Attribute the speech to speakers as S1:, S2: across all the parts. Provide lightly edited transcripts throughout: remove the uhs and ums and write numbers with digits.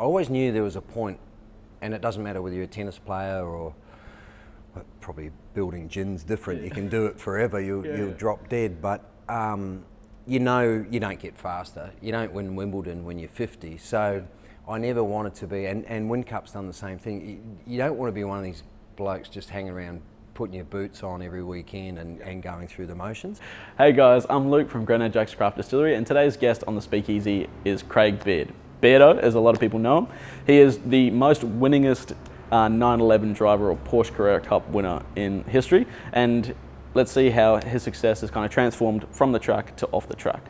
S1: always knew there was a point, and it doesn't matter whether you're a tennis player or probably building gin's different. You can do it forever. You'll drop dead, but you know you don't get faster. You don't win Wimbledon when you're 50. So I never wanted to be, and Win Cup's done the same thing. You don't want to be one of these blokes just hanging around putting your boots on every weekend and going through the motions.
S2: Hey guys, I'm Luke from Great-Granddad Jack's Craft Distillery, and today's guest on the Speakeasy is Craig Baird. Bairdo, as a lot of people know him. He is the most winningest 911 driver or Porsche Carrera Cup winner in history, and let's see how his success has kind of transformed from the track to off the track.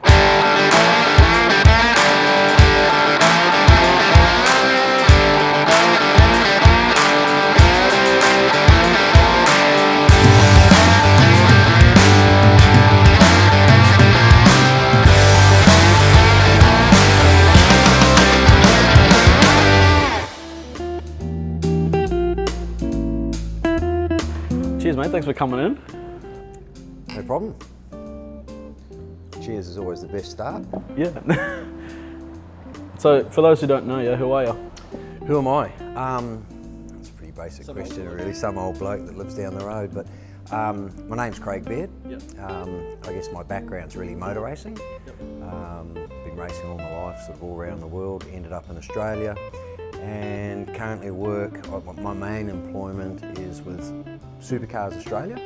S2: Cheers, mate. Thanks for coming in.
S1: No problem. Cheers is always the best start.
S2: Yeah. So, for those who don't know you, who are you?
S1: Who am I? That's a pretty basic question, really. Some old bloke that lives down the road. But my name's Craig Baird.
S2: Yep.
S1: I guess my background's really motor racing.
S2: Yep.
S1: Been racing all my life, sort of all around the world. Ended up in Australia, and currently my main employment is with Supercars Australia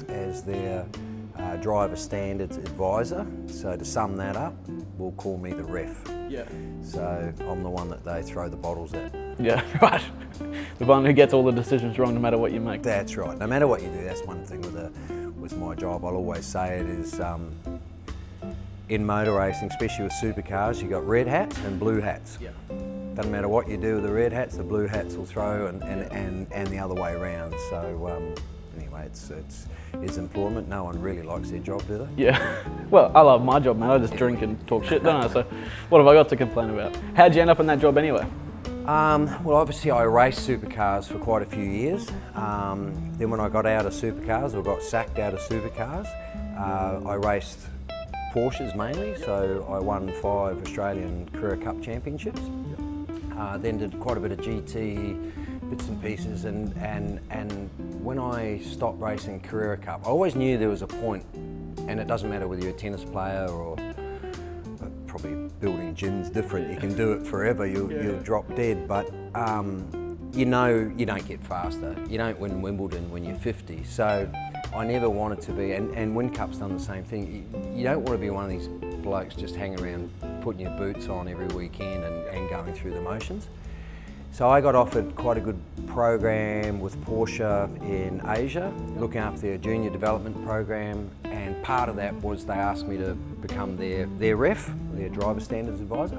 S1: as their driver standards advisor. So to sum that up, we'll call me the ref.
S2: Yeah.
S1: So I'm the one that they throw the bottles at.
S2: Yeah, right. The one who gets all the decisions wrong no matter what you make.
S1: That's right. No matter what you do, that's one thing with my job. I'll always say it is, in motor racing, especially with supercars, you've got red hats and blue hats.
S2: Yeah.
S1: Doesn't matter what you do with the red hats, the blue hats will throw, and the other way around. So anyway, it's employment. No one really likes their job, do they?
S2: Yeah. Well, I love my job, man. I just drink and talk shit, don't I? So what have I got to complain about? How'd you end up in that job anyway?
S1: Well, obviously I raced supercars for quite a few years. Then when I got out of supercars, or got sacked out of supercars, I raced Porsches mainly. So I won 5 Australian Carrera Cup championships. Then did quite a bit of GT bits and pieces, and when I stopped racing Carrera Cup, I always knew there was a point, and it doesn't matter whether you're a tennis player or probably building gin's different. You can do it forever. You'll drop dead, but you know you don't get faster. You don't win Wimbledon when you're 50. So I never wanted to be, and Win Cup's done the same thing. You don't want to be one of these blokes just hanging around putting your boots on every weekend and going through the motions. So I got offered quite a good program with Porsche in Asia, looking after their junior development program, and part of that was they asked me to become their ref, their driver standards advisor,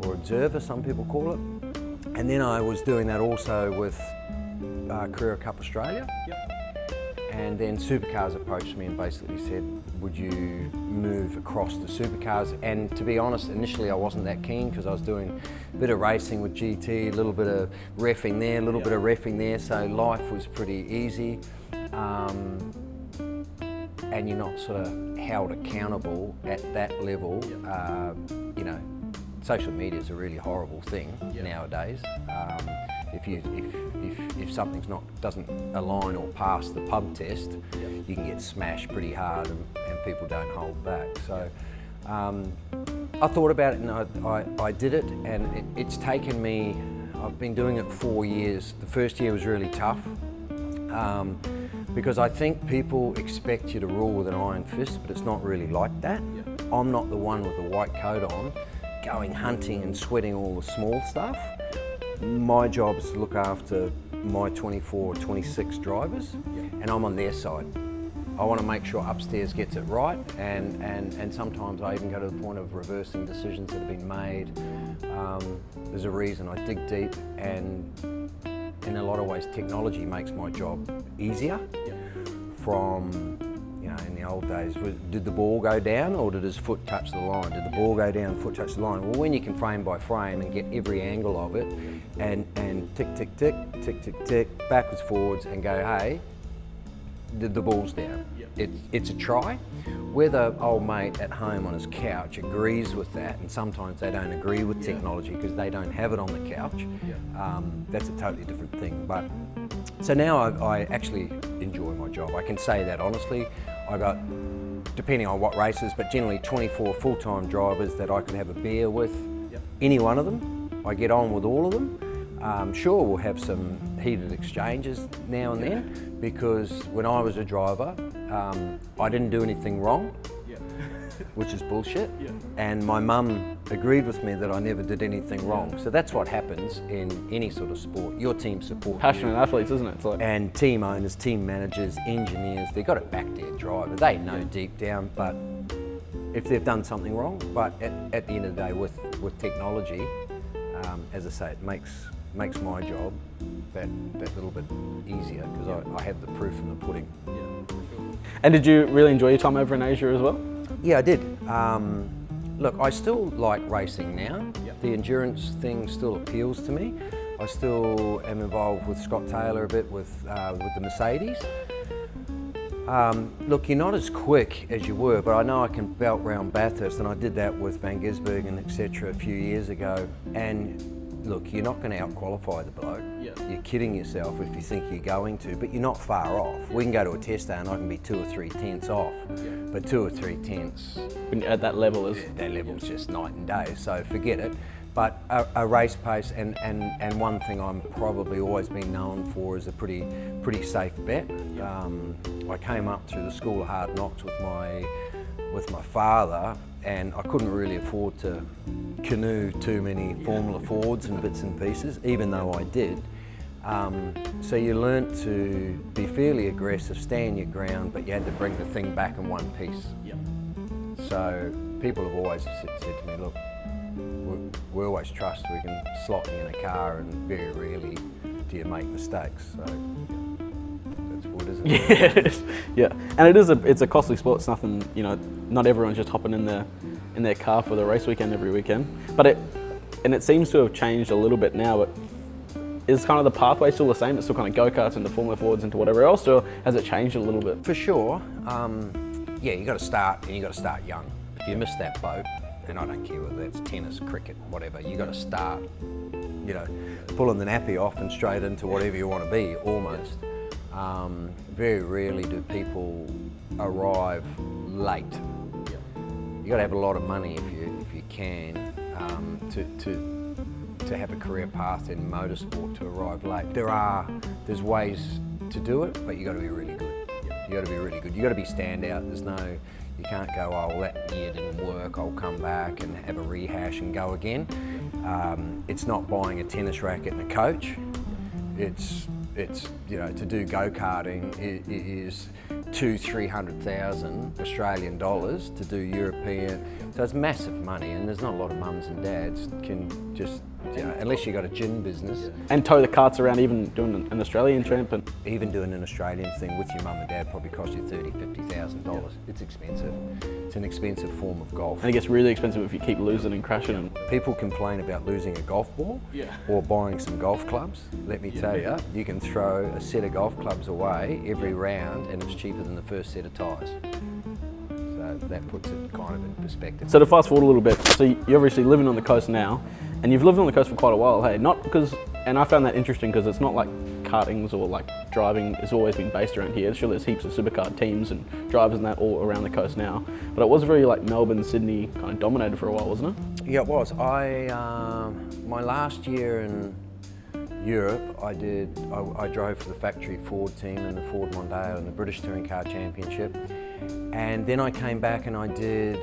S1: or observer, some people call it. And then I was doing that also with Carrera Cup Australia. And then Supercars approached me and basically said, would you move across to Supercars? And to be honest, initially I wasn't that keen because I was doing a bit of racing with GT, a little bit of reffing there, a little bit of reffing there, so life was pretty easy. And you're not sort of held accountable at that level. You know, social media is a really horrible thing nowadays. If something's doesn't align or pass the pub test, you can get smashed pretty hard, and people don't hold back. So I thought about it, and I did it, and it's taken me. I've been doing it 4 years. The first year was really tough because I think people expect you to rule with an iron fist, but it's not really like that. I'm not the one with the white coat on, going hunting and sweating all the small stuff. My job is to look after my 24 or 26 drivers, and I'm on their side. I want to make sure upstairs gets it right, and sometimes I even go to the point of reversing decisions that have been made. There's a reason I dig deep, and in a lot of ways technology makes my job easier. From, you know, in the old days, did the ball go down or did his foot touch the line? Did the ball go down, foot touch the line? Well, when you can frame by frame and get every angle of it, and tick, tick, tick, tick, tick, tick, backwards, forwards, and go, hey, the ball's down. It's a try. Whether old mate at home on his couch agrees with that, and sometimes they don't agree with technology because they don't have it on the couch, that's a totally different thing. But so now I actually enjoy my job. I can say that honestly. I got, depending on what races, but generally 24 full-time drivers that I can have a beer with, any one of them. I get on with all of them. Sure, we'll have some heated exchanges now and then, because when I was a driver, I didn't do anything wrong, which is bullshit. And my mum agreed with me that I never did anything wrong. So that's what happens in any sort of sport. Your team supports
S2: Passionate
S1: you.
S2: athletes, isn't it? It's like...
S1: And team owners, team managers, engineers, they've got to back their driver. They know deep down, but if they've done something wrong, but at the end of the day with technology, as I say, it makes my job that little bit easier, because I have the proof in the pudding.
S2: And did you really enjoy your time over in Asia as well?
S1: Yeah, I did. Look, I still like racing now. The endurance thing still appeals to me. I still am involved with Scott Taylor a bit with the Mercedes. Look, you're not as quick as you were, but I know I can belt round Bathurst, and I did that with Van Gisbergen, etc. a few years ago. And look, you're not going to out-qualify the bloke. You're kidding yourself if you think you're going to, but you're not far off. We can go to a test day and I can be 2 or 3 tenths off, but 2 or 3 tenths...
S2: At that level is...
S1: That level's just night and day, so forget it. But a race pace, and one thing I'm probably always been known for is a pretty safe bet. I came up through the School of Hard Knocks with my father, and I couldn't really afford to canoe too many Formula Fords and bits and pieces, even though I did. So you learnt to be fairly aggressive, stand your ground, but you had to bring the thing back in one piece. So people have always said to me, look, we always trust we can slot you in a car, and very rarely do you make mistakes. So that's what it is.
S2: Yeah, and it's a costly sport. It's nothing, you know, not everyone's just hopping in their car for the race weekend every weekend. But it seems to have changed a little bit now. But is kind of the pathway still the same? It's still kind of go-karts into Formula Fords into whatever else, or has it changed a little bit?
S1: For sure. Yeah, you got to start, and you got to start young. If you miss that boat, and I don't care whether that's tennis, cricket, whatever, you got to start, you know, pulling the nappy off and straight into whatever you want to be, almost. Very rarely do people arrive late. You got to have a lot of money if you can to have a career path in motorsport to arrive late. There's ways to do it, but you got to be really good. You got to be really good. You got to be standout. You can't go, oh, well, that year didn't work, I'll come back and have a rehash and go again. It's not buying a tennis racket and a coach. It's you know, to do go-karting is 200,000-300,000 Australian dollars to do European. So it's massive money, and there's not a lot of mums and dads can just, you know, unless you got a gin business.
S2: And tow the carts around, even doing an Australian champ. And
S1: even doing an Australian thing with your mum and dad probably cost you $30,000-$50,000. It's expensive. It's an expensive form of golf.
S2: And it gets really expensive if you keep losing and crashing. And
S1: people complain about losing a golf ball or buying some golf clubs. Let me tell you, you can throw a set of golf clubs away every round, and it's cheaper than the first set of tyres. So that puts it kind of in perspective.
S2: So to fast forward a little bit, so you're obviously living on the coast now, and you've lived on the coast for quite a while, hey? Not because, and I found that interesting because it's not like kartings or like driving has always been based around here. Sure, there's heaps of supercar teams and drivers and that all around the coast now, but it was very like Melbourne, Sydney kind of dominated for a while, wasn't it?
S1: Yeah, it was. My last year in Europe, I drove for the factory Ford team in the Ford Mondeo in the British Touring Car Championship, and then I came back and I did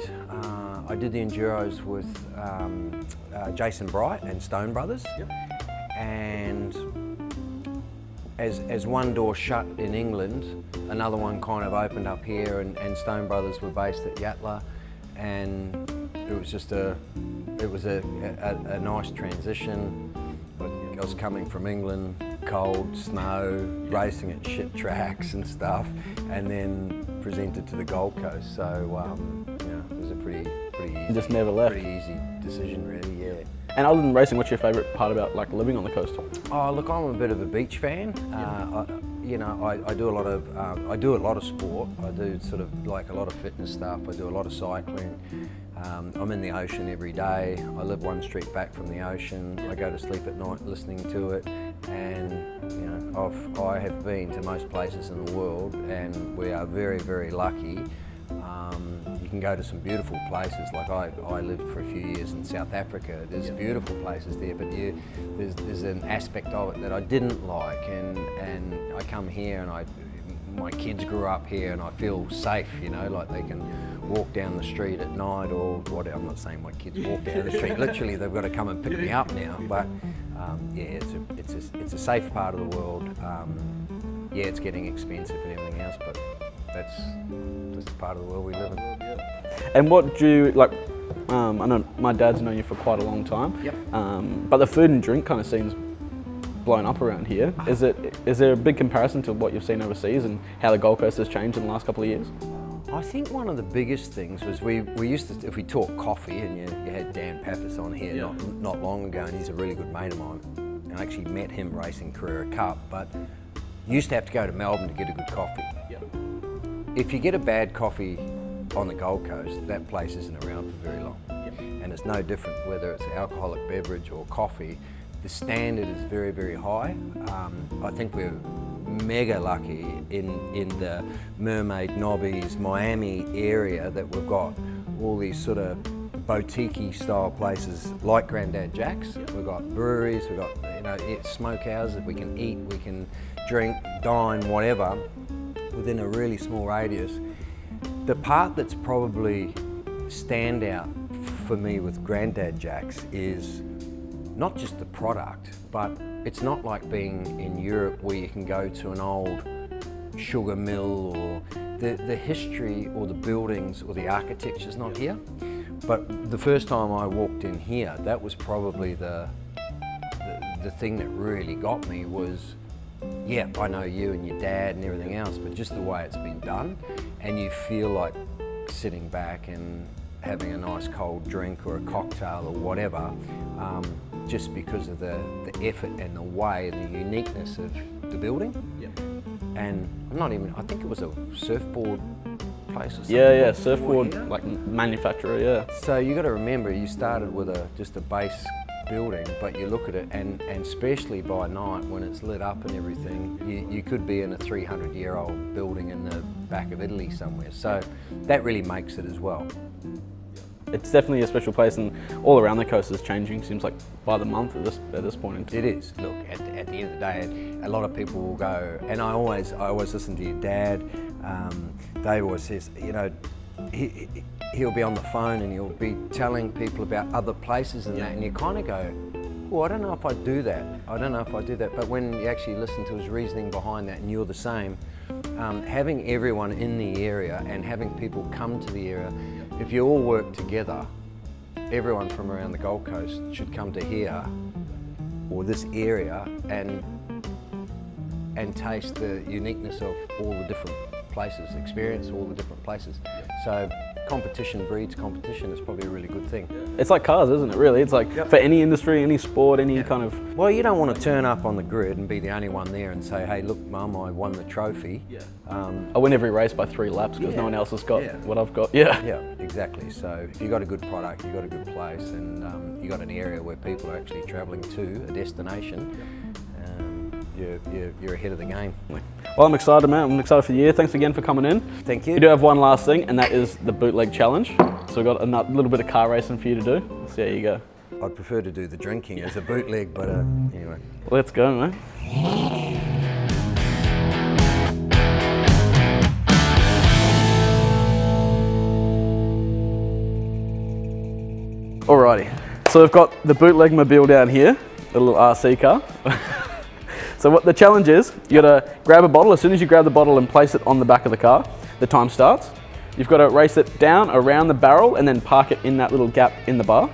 S1: the Enduros with Jason Bright and Stone Brothers, and as one door shut in England, another one kind of opened up here, and Stone Brothers were based at Yatala, and it was just a nice transition. I was coming from England, cold, snow, racing at shit tracks and stuff, and then presented to the Gold Coast. So it was a pretty easy.
S2: Just never left.
S1: Pretty easy decision, really. Yeah.
S2: And other than racing, what's your favourite part about like living on the coast?
S1: Oh, look, I'm a bit of a beach fan. you know, I do a lot of sport. I do sort of like a lot of fitness stuff. I do a lot of cycling. I'm in the ocean every day. I live one street back from the ocean. I go to sleep at night listening to it, and you know, I have been to most places in the world, and we are very, very lucky. You can go to some beautiful places. Like I lived for a few years in South Africa. There's beautiful places there, but there's an aspect of it that I didn't like, and I come here and my kids grew up here, and I feel safe, you know, like they can walk down the street at night or whatever. I'm not saying my kids walk down the street, literally they've got to come and pick me up now, but yeah, it's a safe part of the world. Yeah, it's getting expensive and everything else, but that's just the part of the world we live in.
S2: And what do you, like, I know my dad's known you for quite a long time,
S1: Yep.
S2: But the food and drink kind of seems blown up around here. Is there a big comparison to what you've seen overseas and how the Gold Coast has changed in the last couple of years?
S1: I think one of the biggest things was we used to, if we talk coffee, and you had Dan Pappas on here not long ago, and he's a really good mate of mine. And I actually met him racing Carrera Cup, but you used to have to go to Melbourne to get a good coffee.
S2: Yep.
S1: If you get a bad coffee on the Gold Coast, that place isn't around for very long.
S2: Yep.
S1: And it's no different whether it's alcoholic beverage or coffee. The standard is very, very high. I think we're mega lucky in the Mermaid, Nobbies, Miami area that we've got all these sort of boutique-y style places like Grandad Jack's. We've got breweries, we've got, you know, smokehouses that we can eat, we can drink, dine, whatever, within a really small radius. The part that's probably standout for me with Grandad Jack's is not just the product, but it's not like being in Europe where you can go to an old sugar mill, or the history or the buildings or the architecture's not here. But the first time I walked in here, that was probably the thing that really got me was, yeah, I know you and your dad and everything else, but just the way it's been done, and you feel like sitting back and having a nice cold drink or a cocktail or whatever, just because of the effort and the way and the uniqueness of the building.
S2: Yep.
S1: And I think it was a surfboard place or something.
S2: Yeah, surfboard, like manufacturer, yeah.
S1: So you got to remember, you started with just a base building, but you look at it, and especially by night when it's lit up and everything, you could be in a 300-year-old building in the back of Italy somewhere. So that really makes it as well.
S2: It's definitely a special place, and all around the coast is changing, seems like by the month at this point in time.
S1: It is. Look, at the end of the day, a lot of people will go, and I always listen to your dad. Dave always says, you know, he'll be on the phone and he'll be telling people about other places and that, and you kind of go, well, I don't know if I do that. But when you actually listen to his reasoning behind that, and you're the same, having everyone in the area and having people come to the area, if you all work together, everyone from around the Gold Coast should come to here or this area and taste the uniqueness of all the different places, experience all the different places. So competition breeds competition is probably a really good thing.
S2: It's like cars, isn't it, really? It's like for any industry, any sport, any kind of...
S1: Well, you don't want to turn up on the grid and be the only one there and say, hey, look, Mum, I won the trophy.
S2: I win every race by 3 laps because no one else has got what I've got. Yeah,
S1: exactly. So if you've got a good product, you've got a good place, and you've got an area where people are actually travelling to a destination, you're ahead of the game.
S2: Well, I'm excited, man. I'm excited for the year. Thanks again for coming in.
S1: Thank you.
S2: We do have one last thing, and that is the bootleg challenge. So we've got a little bit of car racing for you to do. Let's see how you go.
S1: I'd prefer to do the drinking as a bootleg, but anyway.
S2: Let's go, man. Alrighty, so we've got the bootleg mobile down here, the little RC car. So what the challenge is, you gotta grab a bottle. As soon as you grab the bottle and place it on the back of the car, the time starts. You've got to race it down around the barrel and then park it in that little gap in the bar.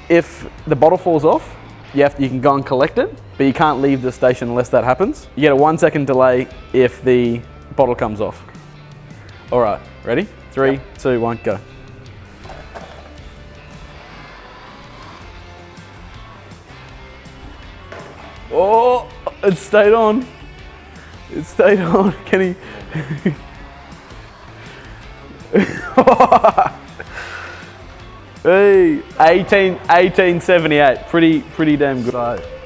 S2: If the bottle falls off, you can go and collect it, but you can't leave the station unless that happens. You get a 1 second delay if the bottle comes off. All right, ready? 3, 2, 1, go. Oh, it stayed on. It stayed on. Can he? Hey, 1878. Pretty damn good.
S3: So